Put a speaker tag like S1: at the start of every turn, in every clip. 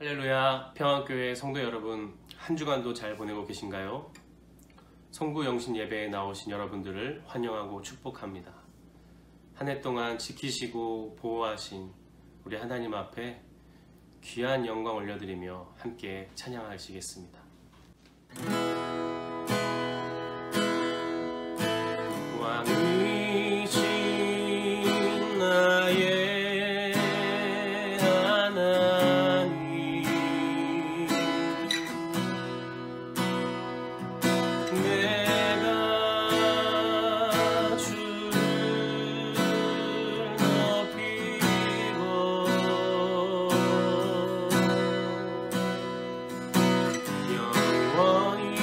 S1: 할렐루야, 평안교회 성도 여러분, 한 주간도 잘 보내고 계신가요? 성부 영신 예배에 나오신 여러분들을 환영하고 축복합니다. 한 해 동안 지키시고 보호하신 우리 하나님 앞에 귀한 영광 올려드리며 함께 찬양하시겠습니다. 왕이신 나의 하나님, 내가 주를 높이고 영원히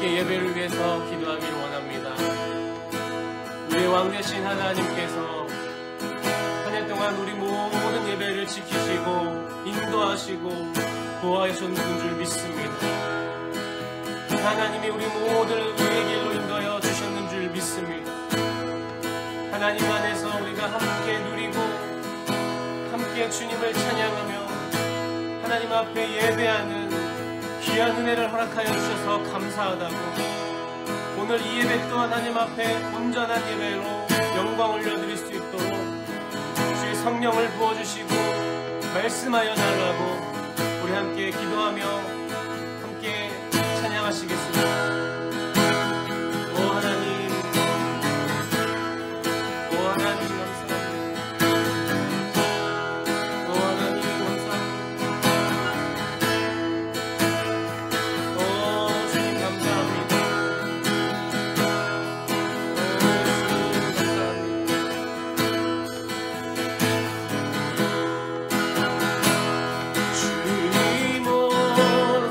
S1: 예배를 위해서 기도하기를 원합니다. 우리의 왕 되신 하나님께서 한 해 동안 우리 모든 예배를 지키시고 인도하시고 보호하셨는 줄 믿습니다. 하나님이 우리 모두를 의의 길로 인도하여 주셨는 줄 믿습니다. 하나님 안에서 우리가 함께 누리고 함께 주님을 찬양하며 하나님 앞에 예배하는 귀한 은혜를 허락하여 주셔서 감사하다고, 오늘 이 예배 또한 하나님 앞에 온전한 예배로 영광 올려드릴 수 있도록 주의 성령을 부어주시고 말씀하여 달라고 우리 함께 기도하며 함께 찬양하시겠습니다. 오 하나님, 오 하나님 감사합니다. 오 하나님 감사합니다. 오 주님 감사합니다. 오 주님 감사합니다. 주님 홀로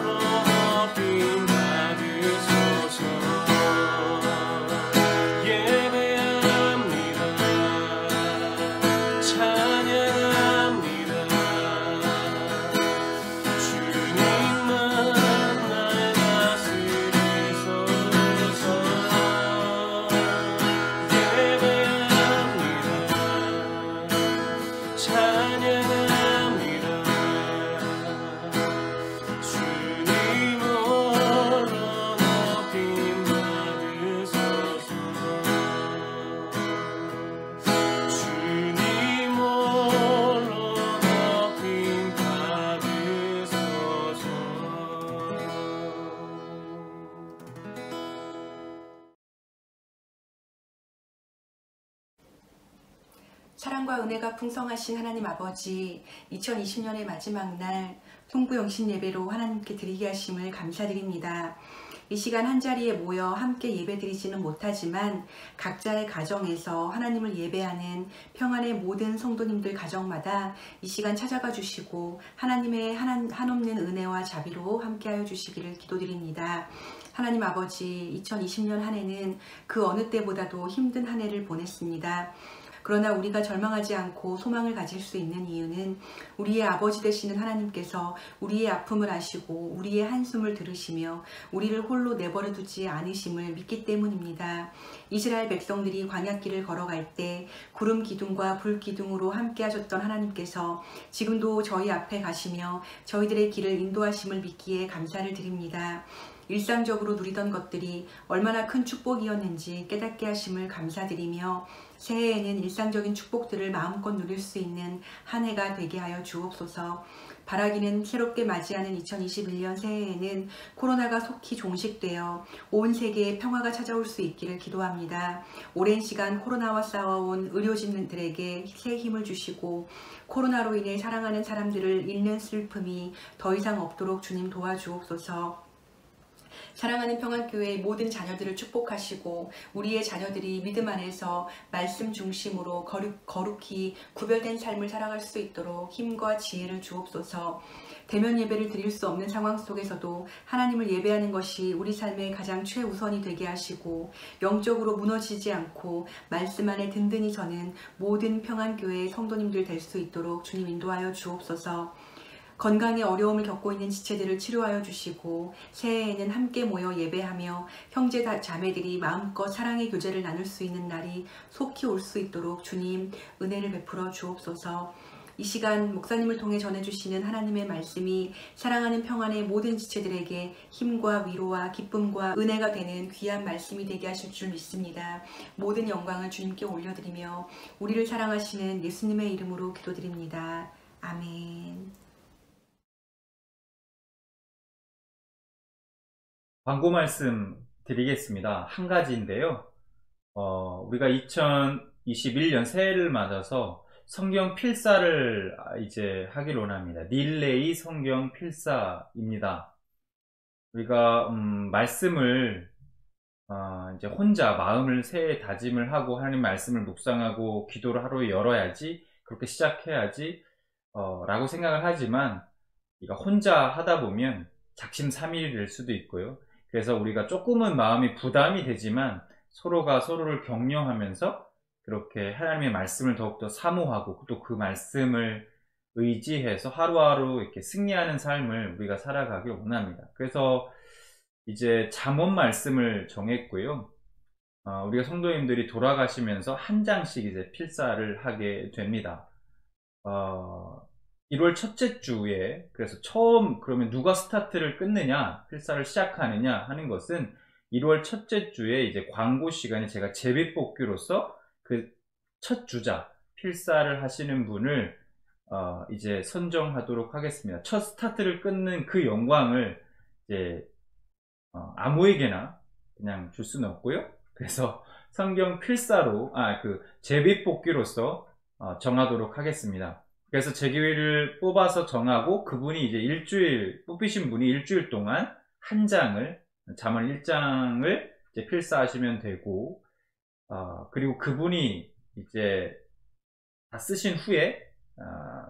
S2: 사랑과 은혜가 풍성하신 하나님 아버지, 2020년의 마지막 날 송구 영신 예배로 하나님께 드리게 하심을 감사드립니다. 이 시간 한자리에 모여 함께 예배드리지는 못하지만 각자의 가정에서 하나님을 예배하는 평안의 모든 성도님들 가정마다 이 시간 찾아가 주시고 하나님의 한없는 은혜와 자비로 함께하여 주시기를 기도드립니다. 하나님 아버지, 2020년 한 해는 그 어느 때보다도 힘든 한 해를 보냈습니다. 그러나 우리가 절망하지 않고 소망을 가질 수 있는 이유는 우리의 아버지 되시는 하나님께서 우리의 아픔을 아시고 우리의 한숨을 들으시며 우리를 홀로 내버려 두지 않으심을 믿기 때문입니다. 이스라엘 백성들이 광야길을 걸어갈 때 구름 기둥과 불 기둥으로 함께 하셨던 하나님께서 지금도 저희 앞에 가시며 저희들의 길을 인도하심을 믿기에 감사를 드립니다. 일상적으로 누리던 것들이 얼마나 큰 축복이었는지 깨닫게 하심을 감사드리며 새해에는 일상적인 축복들을 마음껏 누릴 수 있는 한 해가 되게 하여 주옵소서. 바라기는 새롭게 맞이하는 2021년 새해에는 코로나가 속히 종식되어 온 세계에 평화가 찾아올 수 있기를 기도합니다. 오랜 시간 코로나와 싸워온 의료진들에게 새 힘을 주시고 코로나로 인해 사랑하는 사람들을 잃는 슬픔이 더 이상 없도록 주님 도와주옵소서. 사랑하는 평안교회의 모든 자녀들을 축복하시고 우리의 자녀들이 믿음 안에서 말씀 중심으로 거룩히 구별된 삶을 살아갈 수 있도록 힘과 지혜를 주옵소서. 대면 예배를 드릴 수 없는 상황 속에서도 하나님을 예배하는 것이 우리 삶의 가장 최우선이 되게 하시고 영적으로 무너지지 않고 말씀 안에 든든히 서는 모든 평안교회의 성도님들 될 수 있도록 주님 인도하여 주옵소서. 건강에 어려움을 겪고 있는 지체들을 치료하여 주시고 새해에는 함께 모여 예배하며 형제 자매들이 마음껏 사랑의 교제를 나눌 수 있는 날이 속히 올 수 있도록 주님 은혜를 베풀어 주옵소서. 이 시간 목사님을 통해 전해주시는 하나님의 말씀이 사랑하는 평안의 모든 지체들에게 힘과 위로와 기쁨과 은혜가 되는 귀한 말씀이 되게 하실 줄 믿습니다. 모든 영광을 주님께 올려드리며 우리를 사랑하시는 예수님의 이름으로 기도드립니다. 아멘.
S3: 광고 말씀 드리겠습니다. 한 가지인데요. 우리가 2021년 새해를 맞아서 성경 필사를 이제 하기로 합니다. 릴레이 성경 필사입니다. 우리가 말씀을 이제 혼자 마음을 새해 다짐을 하고 하나님 말씀을 묵상하고 기도를 하루에 열어야지, 그렇게 시작해야지 라고 생각을 하지만 우리가 혼자 하다 보면 작심삼일이 될 수도 있고요. 그래서 우리가 조금은 마음이 부담이 되지만 서로가 서로를 격려하면서 그렇게 하나님의 말씀을 더욱더 사모하고 또 그 말씀을 의지해서 하루하루 이렇게 승리하는 삶을 우리가 살아가길 원합니다. 그래서 이제 잠언 말씀을 정했고요. 우리가 성도님들이 돌아가시면서 한 장씩 이제 필사를 하게 됩니다. 1월 첫째 주에, 그래서 처음 그러면 누가 스타트를 끊느냐, 필사를 시작하느냐 하는 것은 1월 첫째 주에 이제 광고 시간에 제가 제비뽑기로서 그 첫 주자 필사를 하시는 분을 이제 선정하도록 하겠습니다. 첫 스타트를 끊는 그 영광을 이제 아무에게나 그냥 줄 수는 없고요. 그래서 성경 필사로 그 제비뽑기로서 정하도록 하겠습니다. 그래서 제기회를 뽑아서 정하고 그분이 이제 뽑히신 분이 일주일 동안 한 장을, 잠언 1장을 이제 필사하시면 되고, 그리고 그분이 이제 다 쓰신 후에,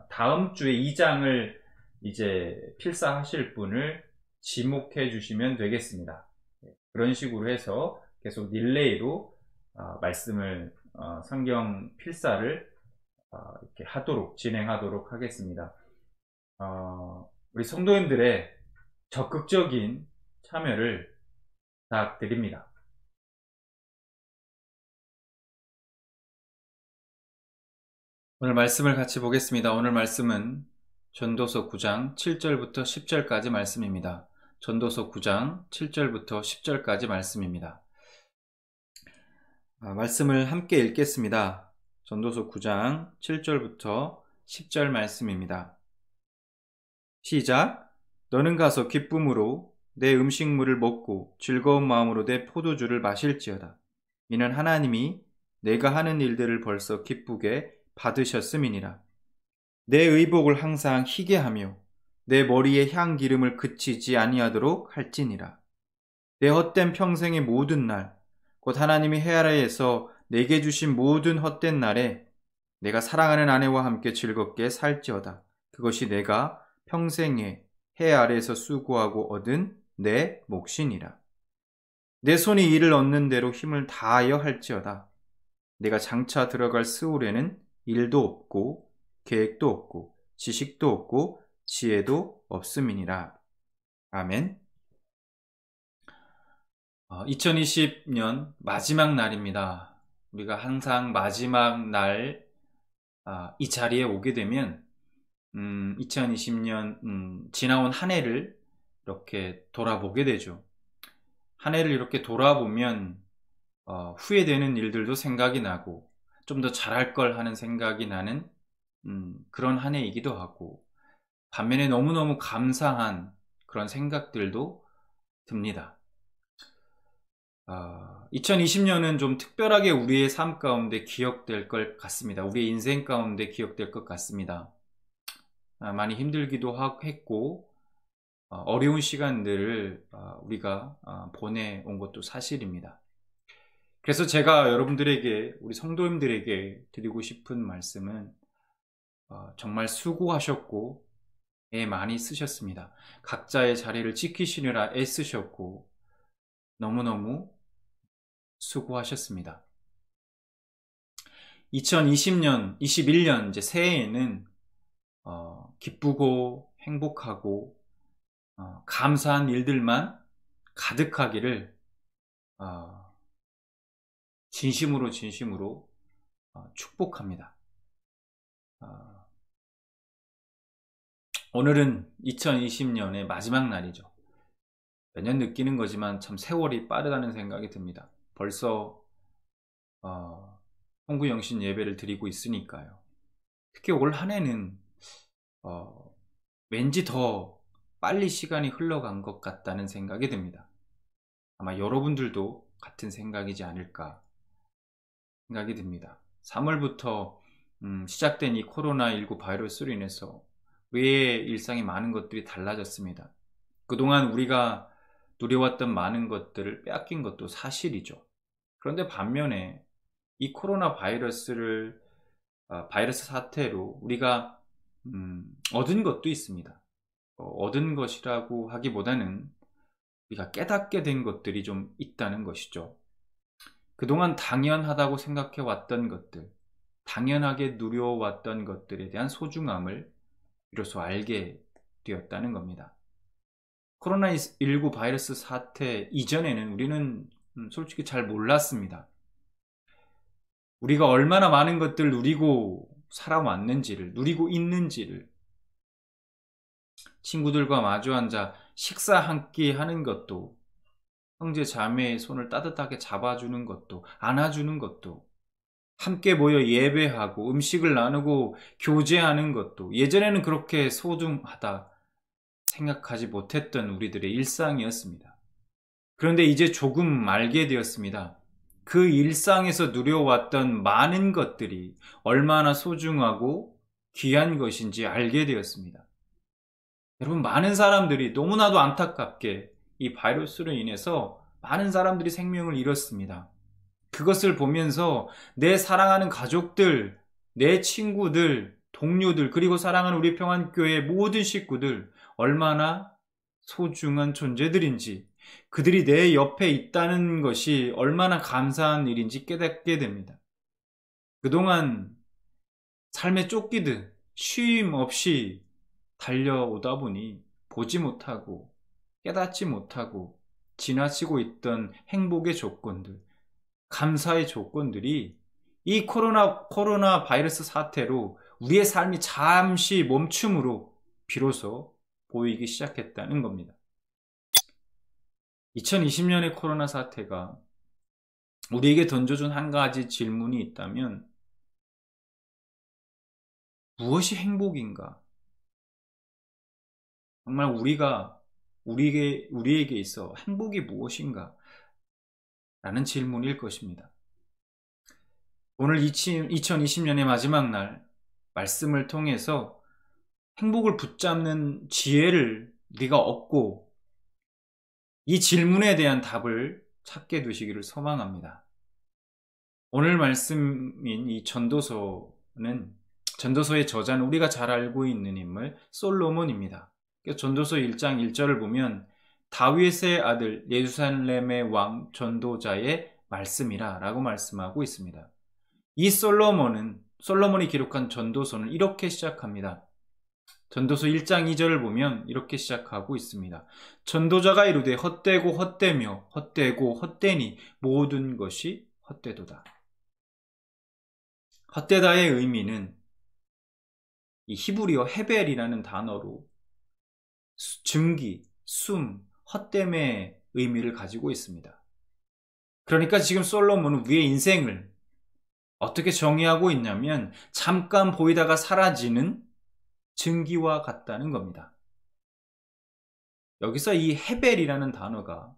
S3: 다음 주에 2장을 이제 필사하실 분을 지목해 주시면 되겠습니다. 그런 식으로 해서 계속 릴레이로 말씀을, 성경 필사를 이렇게 진행하도록 하겠습니다. 우리 성도님들의 적극적인 참여를 부탁드립니다. 오늘 말씀을 같이 보겠습니다. 오늘 말씀은 전도서 9장 7절부터 10절까지 말씀입니다. 전도서 9장 7절부터 10절까지 말씀입니다. 말씀을 함께 읽겠습니다. 전도서 9장 7절부터 10절 말씀입니다. 시작. 너는 가서 기쁨으로 내 음식물을 먹고 즐거운 마음으로 내 포도주를 마실지어다. 이는 하나님이 내가 하는 일들을 벌써 기쁘게 받으셨음이니라. 내 의복을 항상 희게 하며 내 머리에 향기름을 그치지 아니하도록 할지니라. 내 헛된 평생의 모든 날, 곧 하나님이 해 아래에서 내게 주신 모든 헛된 날에 내가 사랑하는 아내와 함께 즐겁게 살지어다. 그것이 내가 평생에 해 아래에서 수고하고 얻은 내 몫이니라. 내 손이 이를 얻는 대로 힘을 다하여 할지어다. 내가 장차 들어갈 스울에는 일도 없고 계획도 없고 지식도 없고 지혜도 없음이니라. 아멘. 2020년 마지막 날입니다. 우리가 항상 마지막 날 이 자리에 오게 되면 2020년 지나온 한 해를 이렇게 돌아보게 되죠. 한 해를 이렇게 돌아보면 후회되는 일들도 생각이 나고 좀 더 잘할 걸 하는 생각이 나는 그런 한 해이기도 하고, 반면에 너무너무 감사한 그런 생각들도 듭니다. 2020년은 좀 특별하게 우리의 삶 가운데 기억될 것 같습니다. 우리의 인생 가운데 기억될 것 같습니다. 많이 힘들기도 했고 어려운 시간들을 우리가 보내온 것도 사실입니다. 그래서 제가 여러분들에게, 우리 성도님들에게 드리고 싶은 말씀은 정말 수고하셨고 애 많이 쓰셨습니다. 각자의 자리를 지키시느라 애쓰셨고 너무너무 수고하셨습니다. 2020년, 21년 이제 새해에는 기쁘고 행복하고 감사한 일들만 가득하기를 진심으로 축복합니다. 오늘은 2020년의 마지막 날이죠. 매년 느끼는 거지만 참 세월이 빠르다는 생각이 듭니다. 벌써 송구영신 예배를 드리고 있으니까요. 특히 올 한 해는 왠지 더 빨리 시간이 흘러간 것 같다는 생각이 듭니다. 아마 여러분들도 같은 생각이지 않을까 생각이 듭니다. 3월부터 시작된 이 코로나19 바이러스로 인해서 우리의 일상에 많은 것들이 달라졌습니다. 그동안 우리가 누려왔던 많은 것들을 빼앗긴 것도 사실이죠. 그런데 반면에 이 코로나 바이러스 사태로 우리가 얻은 것도 있습니다. 얻은 것이라고 하기보다는 우리가 깨닫게 된 것들이 좀 있다는 것이죠. 그동안 당연하다고 생각해 왔던 것들, 당연하게 누려왔던 것들에 대한 소중함을 비로소 알게 되었다는 겁니다. 코로나19 바이러스 사태 이전에는 우리는 솔직히 잘 몰랐습니다. 우리가 얼마나 많은 것들을 누리고 살아왔는지를, 누리고 있는지를, 친구들과 마주 앉아 식사 한 끼 하는 것도, 형제 자매의 손을 따뜻하게 잡아주는 것도, 안아주는 것도, 함께 모여 예배하고 음식을 나누고 교제하는 것도 예전에는 그렇게 소중하다 생각하지 못했던 우리들의 일상이었습니다. 그런데 이제 조금 알게 되었습니다. 그 일상에서 누려왔던 많은 것들이 얼마나 소중하고 귀한 것인지 알게 되었습니다. 여러분, 많은 사람들이 너무나도 안타깝게 이 바이러스로 인해서 많은 사람들이 생명을 잃었습니다. 그것을 보면서 내 사랑하는 가족들, 내 친구들, 동료들, 그리고 사랑하는 우리 평안교회의 모든 식구들 얼마나 소중한 존재들인지, 그들이 내 옆에 있다는 것이 얼마나 감사한 일인지 깨닫게 됩니다. 그동안 삶에 쫓기듯 쉼 없이 달려오다 보니 보지 못하고 깨닫지 못하고 지나치고 있던 행복의 조건들, 감사의 조건들이 이 코로나 바이러스 사태로 우리의 삶이 잠시 멈춤으로 비로소 보이기 시작했다는 겁니다. 2020년의 코로나 사태가 우리에게 던져준 한 가지 질문이 있다면, 무엇이 행복인가? 정말 우리에게 있어 행복이 무엇인가? 라는 질문일 것입니다. 오늘 2020년의 마지막 날 말씀을 통해서 행복을 붙잡는 지혜를 네가 얻고 이 질문에 대한 답을 찾게 되시기를 소망합니다. 오늘 말씀인 이 전도서의 저자는 우리가 잘 알고 있는 인물 솔로몬입니다. 전도서 1장 1절을 보면 다윗의 아들 예루살렘의 왕 전도자의 말씀이라 라고 말씀하고 있습니다. 이 솔로몬이 기록한 전도서는 이렇게 시작합니다. 전도서 1장 2절을 보면 이렇게 시작하고 있습니다. 전도자가 이르되 헛되고 헛되며 헛되고 헛되니 모든 것이 헛되도다. 헛되다의 의미는 이 히브리어 헤벨이라는 단어로 증기, 숨, 헛됨의 의미를 가지고 있습니다. 그러니까 지금 솔로몬은 우리의 인생을 어떻게 정의하고 있냐면 잠깐 보이다가 사라지는 증기와 같다는 겁니다. 여기서 이 헤벨이라는 단어가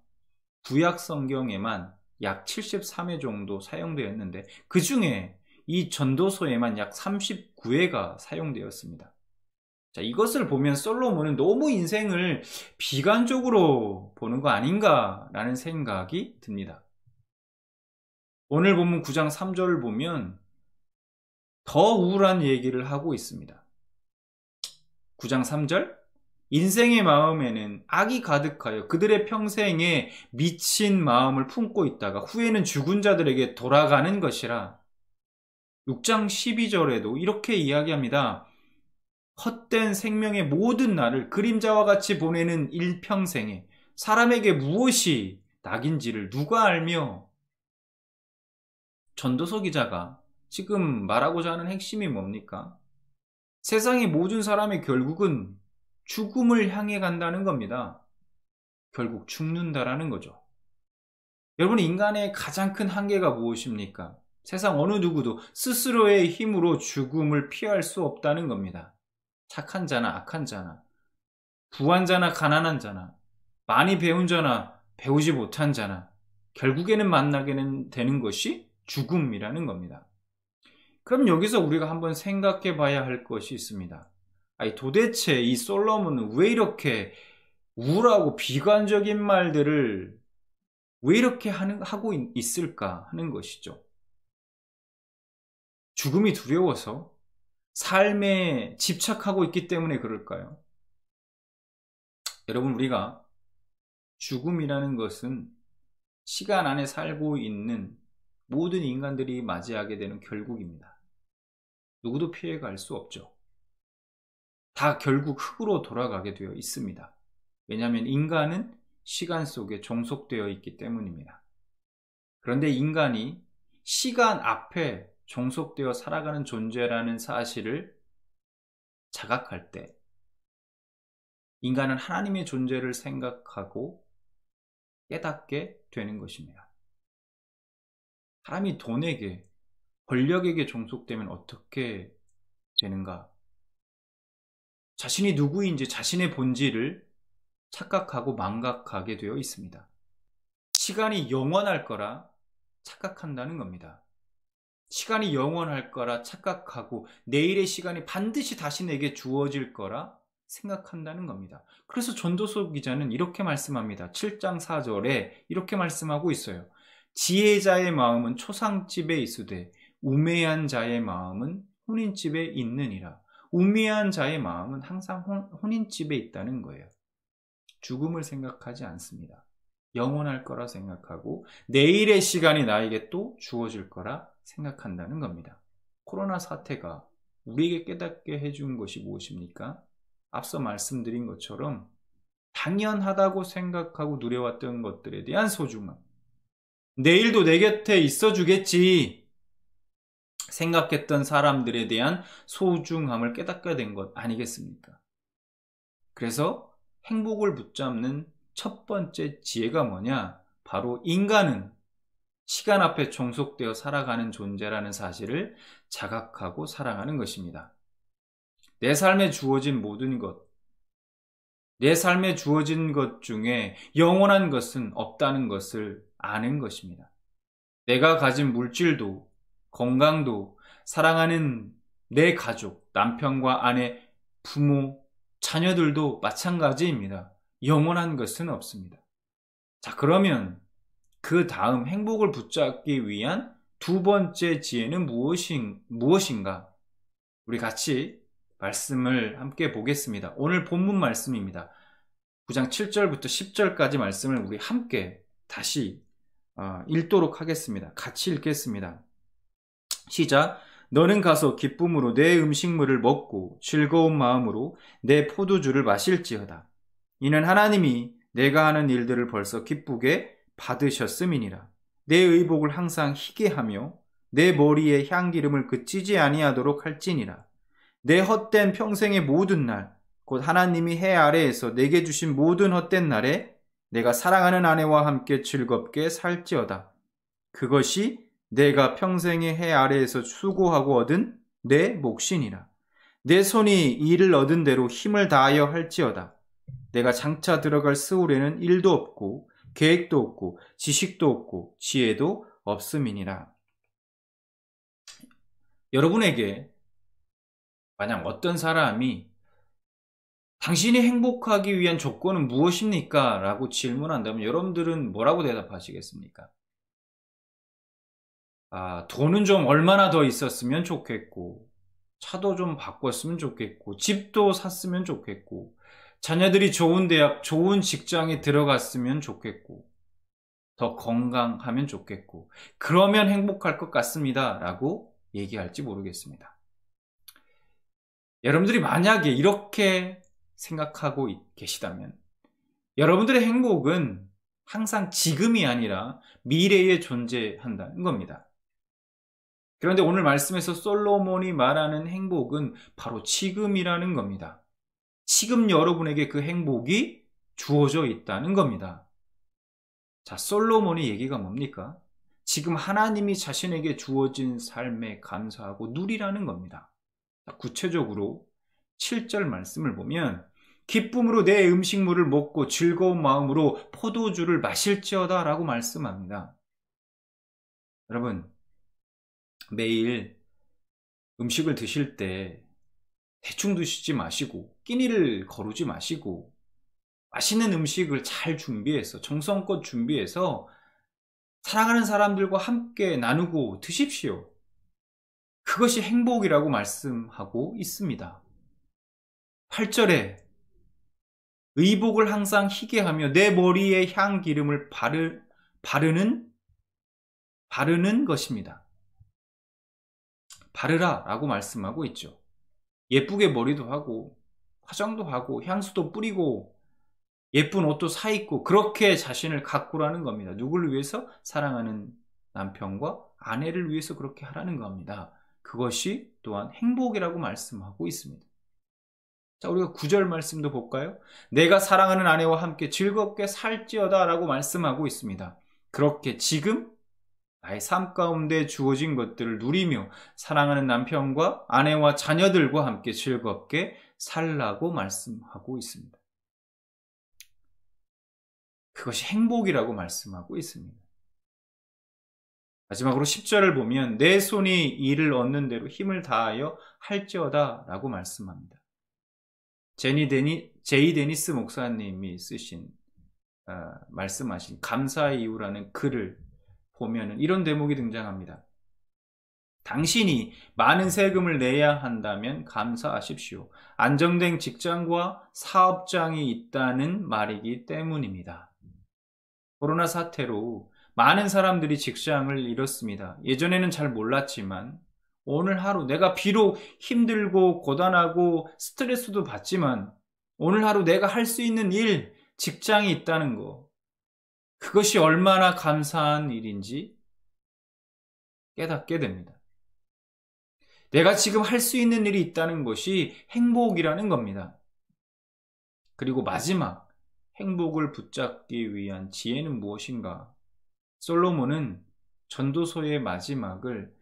S3: 구약 성경에만 약 73회 정도 사용되었는데 그 중에 이 전도서에만 약 39회가 사용되었습니다. 자, 이것을 보면 솔로몬은 너무 인생을 비관적으로 보는 거 아닌가라는 생각이 듭니다. 오늘 본문 9장 3절을 보면 더 우울한 얘기를 하고 있습니다. 9장 3절 인생의 마음에는 악이 가득하여 그들의 평생에 미친 마음을 품고 있다가 후에는 죽은 자들에게 돌아가는 것이라. 6장 12절에도 이렇게 이야기합니다. 헛된 생명의 모든 날을 그림자와 같이 보내는 일평생에 사람에게 무엇이 낙인지를 누가 알며. 전도서 기자가 지금 말하고자 하는 핵심이 뭡니까? 세상의 모든 사람의 결국은 죽음을 향해 간다는 겁니다. 결국 죽는다라는 거죠. 여러분, 인간의 가장 큰 한계가 무엇입니까? 세상 어느 누구도 스스로의 힘으로 죽음을 피할 수 없다는 겁니다. 착한 자나 악한 자나, 부한 자나 가난한 자나, 많이 배운 자나 배우지 못한 자나 결국에는 만나게 되는 것이 죽음이라는 겁니다. 그럼 여기서 우리가 한번 생각해 봐야 할 것이 있습니다. 아니, 도대체 이 솔로몬은 왜 이렇게 우울하고 비관적인 말들을 왜 이렇게 하고 있을까 하는 것이죠. 죽음이 두려워서 삶에 집착하고 있기 때문에 그럴까요? 여러분, 우리가 죽음이라는 것은 시간 안에 살고 있는 모든 인간들이 맞이하게 되는 결국입니다. 누구도 피해갈 수 없죠. 다 결국 흙으로 돌아가게 되어 있습니다. 왜냐하면 인간은 시간 속에 종속되어 있기 때문입니다. 그런데 인간이 시간 앞에 종속되어 살아가는 존재라는 사실을 자각할 때 인간은 하나님의 존재를 생각하고 깨닫게 되는 것입니다. 사람이 돈에게, 권력에게 종속되면 어떻게 되는가? 자신이 누구인지 자신의 본질을 착각하고 망각하게 되어 있습니다. 시간이 영원할 거라 착각한다는 겁니다. 시간이 영원할 거라 착각하고 내일의 시간이 반드시 다시 내게 주어질 거라 생각한다는 겁니다. 그래서 전도서 기자는 이렇게 말씀합니다. 7장 4절에 이렇게 말씀하고 있어요. 지혜자의 마음은 초상집에 있으되 우매한 자의 마음은 혼인집에 있느니라. 우매한 자의 마음은 항상 혼인집에 있다는 거예요. 죽음을 생각하지 않습니다. 영원할 거라 생각하고 내일의 시간이 나에게 또 주어질 거라 생각한다는 겁니다. 코로나 사태가 우리에게 깨닫게 해준 것이 무엇입니까? 앞서 말씀드린 것처럼 당연하다고 생각하고 누려왔던 것들에 대한 소중함, 내일도 내 곁에 있어 주겠지 생각했던 사람들에 대한 소중함을 깨닫게 된 것 아니겠습니까? 그래서 행복을 붙잡는 첫 번째 지혜가 뭐냐? 바로 인간은 시간 앞에 종속되어 살아가는 존재라는 사실을 자각하고 살아가는 것입니다. 내 삶에 주어진 모든 것, 내 삶에 주어진 것 중에 영원한 것은 없다는 것을 아는 것입니다. 내가 가진 물질도, 건강도, 사랑하는 내 가족, 남편과 아내, 부모, 자녀들도 마찬가지입니다. 영원한 것은 없습니다. 자, 그러면 그 다음 행복을 붙잡기 위한 두 번째 지혜는 무엇인가? 우리 같이 말씀을 함께 보겠습니다. 오늘 본문 말씀입니다. 9장 7절부터 10절까지 말씀을 우리 함께 다시 읽도록 하겠습니다. 같이 읽겠습니다. 시작. 너는 가서 기쁨으로 내 음식물을 먹고 즐거운 마음으로 내 포도주를 마실지어다. 이는 하나님이 내가 하는 일들을 벌써 기쁘게 받으셨음이니라. 내 의복을 항상 희게 하며 내 머리에 향기름을 그치지 아니하도록 할지니라. 내 헛된 평생의 모든 날, 곧 하나님이 해 아래에서 내게 주신 모든 헛된 날에 내가 사랑하는 아내와 함께 즐겁게 살지어다. 그것이 내가 평생의 해 아래에서 수고하고 얻은 내 몫이니라. 내 손이 일을 얻은 대로 힘을 다하여 할지어다. 내가 장차 들어갈 스울에는 일도 없고 계획도 없고 지식도 없고 지혜도 없음이니라. 여러분에게 만약 어떤 사람이 당신이 행복하기 위한 조건은 무엇입니까? 라고 질문한다면 여러분들은 뭐라고 대답하시겠습니까? 돈은 좀 얼마나 더 있었으면 좋겠고, 차도 좀 바꿨으면 좋겠고, 집도 샀으면 좋겠고, 자녀들이 좋은 대학, 좋은 직장에 들어갔으면 좋겠고, 더 건강하면 좋겠고, 그러면 행복할 것 같습니다. 라고 얘기할지 모르겠습니다. 여러분들이 만약에 이렇게 생각하고 계시다면 여러분들의 행복은 항상 지금이 아니라 미래에 존재한다는 겁니다. 그런데 오늘 말씀에서 솔로몬이 말하는 행복은 바로 지금이라는 겁니다. 지금 여러분에게 그 행복이 주어져 있다는 겁니다. 자, 솔로몬의 얘기가 뭡니까? 지금 하나님이 자신에게 주어진 삶에 감사하고 누리라는 겁니다. 구체적으로 7절 말씀을 보면 기쁨으로 내 음식물을 먹고 즐거운 마음으로 포도주를 마실지어다 라고 말씀합니다. 여러분, 매일 음식을 드실 때 대충 드시지 마시고 끼니를 거르지 마시고 맛있는 음식을 잘 준비해서 정성껏 준비해서 사랑하는 사람들과 함께 나누고 드십시오. 그것이 행복이라고 말씀하고 있습니다. 8절에 의복을 항상 희게 하며 내 머리에 향기름을 바르는 것입니다. 바르라 라고 말씀하고 있죠. 예쁘게 머리도 하고 화장도 하고 향수도 뿌리고 예쁜 옷도 사 입고 그렇게 자신을 가꾸라는 겁니다. 누구를 위해서? 사랑하는 남편과 아내를 위해서 그렇게 하라는 겁니다. 그것이 또한 행복이라고 말씀하고 있습니다. 자, 우리가 9절 말씀도 볼까요? 내가 사랑하는 아내와 함께 즐겁게 살지어다 라고 말씀하고 있습니다. 그렇게 지금 나의 삶 가운데 주어진 것들을 누리며 사랑하는 남편과 아내와 자녀들과 함께 즐겁게 살라고 말씀하고 있습니다. 그것이 행복이라고 말씀하고 있습니다. 마지막으로 10절을 보면 내 손이 일을 얻는 대로 힘을 다하여 할지어다 라고 말씀합니다. 제이 데니스 목사님이 쓰신 말씀하신 감사의 이유라는 글을 보면 이런 대목이 등장합니다. 당신이 많은 세금을 내야 한다면 감사하십시오. 안정된 직장과 사업장이 있다는 말이기 때문입니다. 코로나 사태로 많은 사람들이 직장을 잃었습니다. 예전에는 잘 몰랐지만 오늘 하루 내가 비록 힘들고 고단하고 스트레스도 받지만 오늘 하루 내가 할 수 있는 일, 직장이 있다는 거, 그것이 얼마나 감사한 일인지 깨닫게 됩니다. 내가 지금 할 수 있는 일이 있다는 것이 행복이라는 겁니다. 그리고 마지막, 행복을 붙잡기 위한 지혜는 무엇인가? 솔로몬은 전도서의 마지막을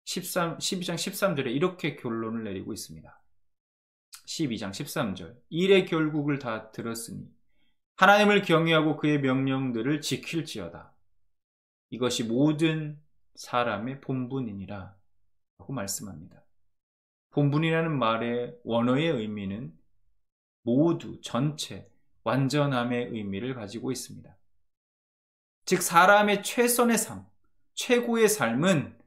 S3: 12장 13절에 이렇게 결론을 내리고 있습니다. 12장 13절 일의 결국을 다 들었으니 하나님을 경외하고 그의 명령들을 지킬지어다. 이것이 모든 사람의 본분이니라 라고 말씀합니다. 본분이라는 말의 원어의 의미는 모두, 전체, 완전함의 의미를 가지고 있습니다. 즉 사람의 최선의 삶, 최고의 삶은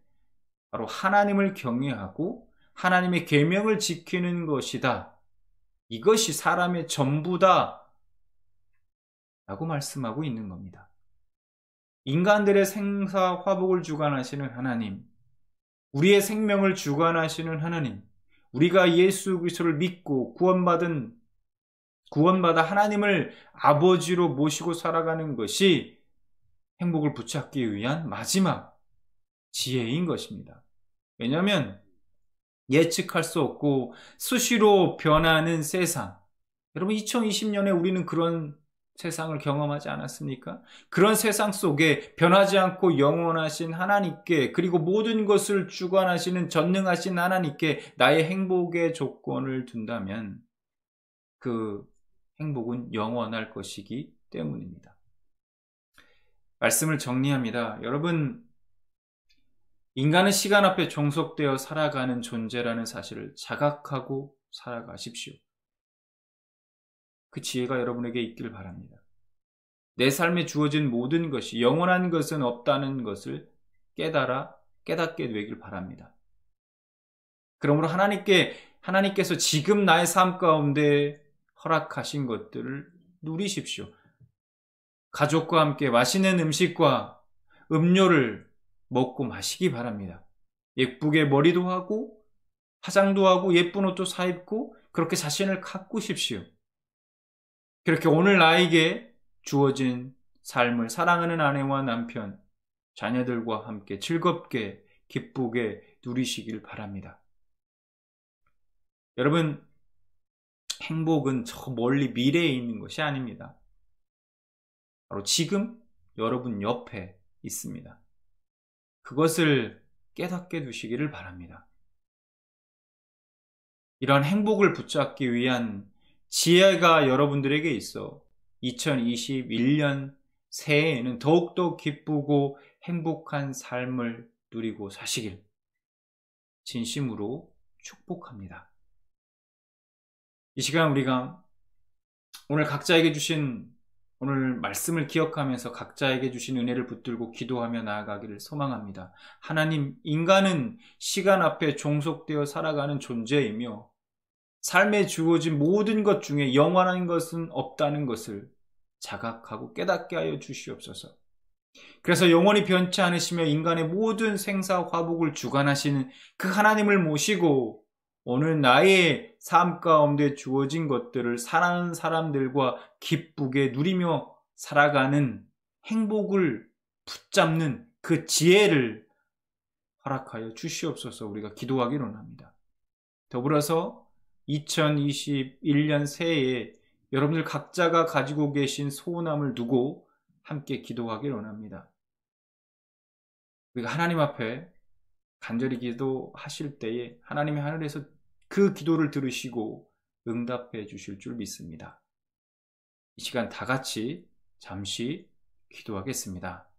S3: 바로 하나님을 경외하고 하나님의 계명을 지키는 것이다. 이것이 사람의 전부다 라고 말씀하고 있는 겁니다. 인간들의 생사 화복을 주관하시는 하나님, 우리의 생명을 주관하시는 하나님, 우리가 예수 그리스도를 믿고 구원받아 하나님을 아버지로 모시고 살아가는 것이 행복을 붙잡기 위한 마지막 지혜인 것입니다. 왜냐하면 예측할 수 없고 수시로 변하는 세상, 여러분 2020년에 우리는 그런 세상을 경험하지 않았습니까? 그런 세상 속에 변하지 않고 영원하신 하나님께, 그리고 모든 것을 주관하시는 전능하신 하나님께 나의 행복의 조건을 둔다면 그 행복은 영원할 것이기 때문입니다. 말씀을 정리합니다. 여러분, 인간은 시간 앞에 종속되어 살아가는 존재라는 사실을 자각하고 살아가십시오. 그 지혜가 여러분에게 있기를 바랍니다. 내 삶에 주어진 모든 것이 영원한 것은 없다는 것을 깨닫게 되길 바랍니다. 그러므로 하나님께서 지금 나의 삶 가운데 허락하신 것들을 누리십시오. 가족과 함께 맛있는 음식과 음료를 먹고 마시기 바랍니다. 예쁘게 머리도 하고 화장도 하고 예쁜 옷도 사입고 그렇게 자신을 가꾸십시오. 그렇게 오늘 나에게 주어진 삶을 사랑하는 아내와 남편, 자녀들과 함께 즐겁게 기쁘게 누리시길 바랍니다. 여러분, 행복은 저 멀리 미래에 있는 것이 아닙니다. 바로 지금 여러분 옆에 있습니다. 그것을 깨닫게 두시기를 바랍니다. 이러한 행복을 붙잡기 위한 지혜가 여러분들에게 있어 2021년 새해에는 더욱더 기쁘고 행복한 삶을 누리고 사시길 진심으로 축복합니다. 이 시간 우리가 오늘 각자에게 주신 오늘 말씀을 기억하면서 각자에게 주신 은혜를 붙들고 기도하며 나아가기를 소망합니다. 하나님, 인간은 시간 앞에 종속되어 살아가는 존재이며 삶에 주어진 모든 것 중에 영원한 것은 없다는 것을 자각하고 깨닫게 하여 주시옵소서. 그래서 영원히 변치 않으시며 인간의 모든 생사 화복을 주관하시는 그 하나님을 모시고 오늘 나의 삶 가운데 주어진 것들을 사랑하는 사람들과 기쁘게 누리며 살아가는 행복을 붙잡는 그 지혜를 허락하여 주시옵소서. 우리가 기도하기를 원합니다. 더불어서 2021년 새해에 여러분들 각자가 가지고 계신 소원함을 두고 함께 기도하기를 원합니다. 우리가 하나님 앞에 간절히 기도하실 때에 하나님이 하늘에서 그 기도를 들으시고 응답해 주실 줄 믿습니다. 이 시간 다 같이 잠시 기도하겠습니다.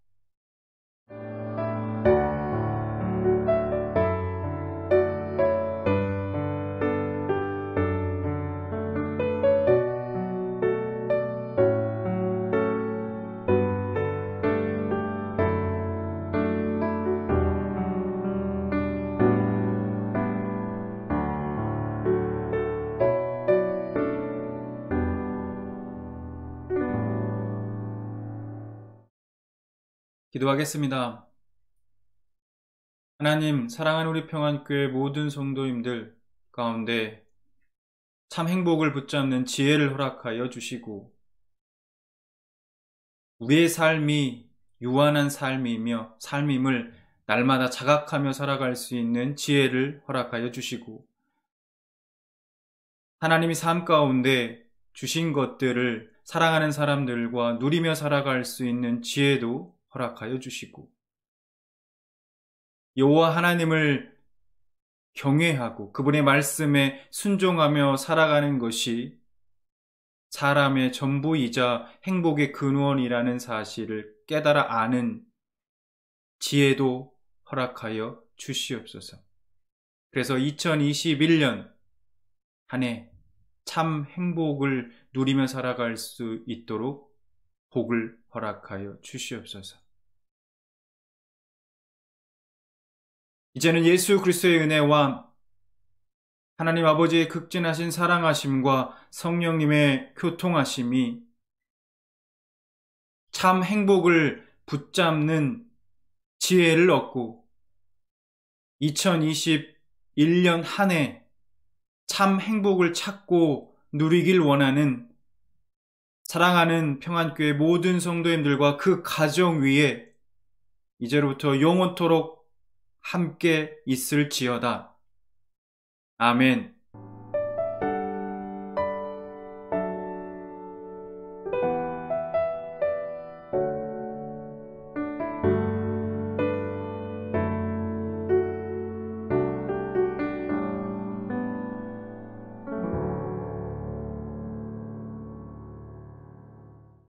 S3: 기도하겠습니다. 하나님, 사랑하는 우리 평안교회 모든 성도님들 가운데 참 행복을 붙잡는 지혜를 허락하여 주시고 우리의 삶이 유한한 삶임을 날마다 자각하며 살아갈 수 있는 지혜를 허락하여 주시고 하나님이 삶 가운데 주신 것들을 사랑하는 사람들과 누리며 살아갈 수 있는 지혜도 허락하여 주시고 여호와 하나님을 경외하고 그분의 말씀에 순종하며 살아가는 것이 사람의 전부이자 행복의 근원이라는 사실을 깨달아 아는 지혜도 허락하여 주시옵소서. 그래서 2021년 한 해 참 행복을 누리며 살아갈 수 있도록 복을 허락하여 주시옵소서. 이제는 예수 그리스도의 은혜와 하나님 아버지의 극진하신 사랑하심과 성령님의 교통하심이 참 행복을 붙잡는 지혜를 얻고 2021년 한 해 참 행복을 찾고 누리길 원하는 사랑하는 평안교회 모든 성도님들과 그 가정 위에 이제로부터 영원토록 함께 있을지어다. 아멘.